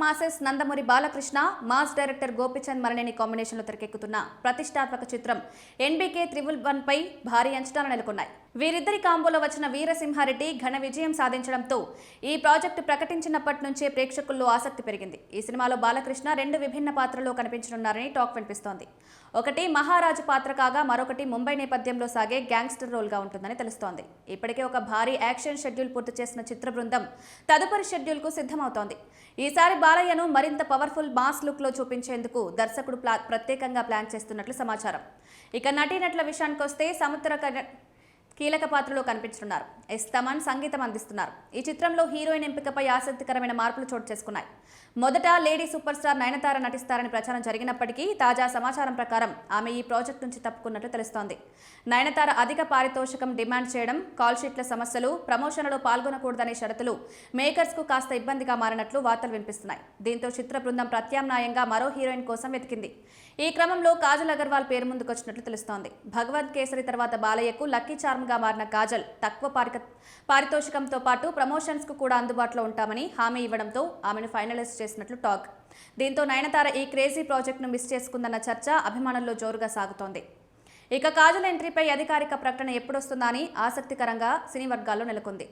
Masses Nandamuri Balakrishna, mass director Gopichand Malineni కాంబినేషన్లో తెరకెక్కుతున్న ప్రతిష్టాత్మక చిత్రం ఎన్బీకే 111 పై భారీ అంచనాలు నెలకొన్నాయి. వీరిద్దరి కాంబోలో వచ్చిన వీరసింహారెడ్డి ఘన విజయం సాధించడంతో ఈ ప్రాజెక్టు ప్రకటించినప్పటి నుంచే ప్రేక్షకుల్లో ఆసక్తి పెరిగింది. ఈ సినిమాలో బాలకృష్ణ 2 విభిన్న పాత్రల్లో కనిపించనున్నారని టాక్ వినిపిస్తోంది. ఒకటి మహారాజు పాత్ర కాగా మరొకటి ముంబై నేపథ్యంలో సాగే గ్యాంగ్స్టర్ రోల్గా ఉంటుందని తెలుస్తోంది. ఇప్పటికే ఒక భారీ యాక్షన్ షెడ్యూల్ పూర్తి చేసిన చిత్ర బృందం తదుపరి షెడ్యూల్కు సిద్ధమవుతోంది. ఈసారి బాలయ్యను మరింత పవర్ఫుల్ మాస్ లుక్లో చూపించేందుకు దర్శకుడు ప్రత్యేకంగా ప్లాన్ చేస్తున్నట్లు సమాచారం. ఇక నటీనటుల విషయానికొస్తే సముద్ర కీలక పాత్రలో కనిపించనున్నారు. తమన్ సంగీతం అందిస్తున్నారు. ఈ చిత్రంలో హీరోయిన్ ఎంపికపై ఆసక్తికరమైన మార్పులు చోటు చేసుకున్నాయి. మొదట లేడీ సూపర్ స్టార్ నయనతార నటిస్తారని ప్రచారం జరిగినప్పటికీ తాజా సమాచారం ప్రకారం ఆమె ఈ ప్రాజెక్ట్ నుంచి తప్పుకున్నట్లు తెలుస్తోంది. నయనతార అధిక పారితోషికం డిమాండ్ చేయడం, కాల్ షీట్ల సమస్యలు, ప్రమోషన్లో పాల్గొనకూడదనే షరతులు మేకర్స్ కు కాస్త ఇబ్బందిగా మారినట్లు వార్తలు వినిపిస్తున్నాయి. దీంతో చిత్ర బృందం ప్రత్యామ్నాయంగా మరో హీరోయిన్ కోసం వెతికింది. ఈ క్రమంలో కాజల్ అగర్వాల్ పేరు ముందుకొచ్చినట్లు తెలుస్తోంది. భగవద్ కేసరి తర్వాత బాలయ్యకు లక్కీ చార్మ్ గా మారిన కాజల్ తక్కువ పారితోషికంతో పాటు ప్రమోషన్స్ కు కూడా అందుబాటులో ఉంటామని హామీ ఇవ్వడంతో ఆమెను ఫైనలైజ్ చేసినట్లు టాక్. దీంతో నయనతార ఈ క్రేజీ ప్రాజెక్టును మిస్ చేసుకుందన్న చర్చ అభిమానుల్లో జోరుగా సాగుతోంది. ఇక కాజల్ ఎంట్రీపై అధికారిక ప్రకటన ఎప్పుడొస్తుందా అని ఆసక్తికరంగా సినీ వర్గాల్లో నెలకొంది.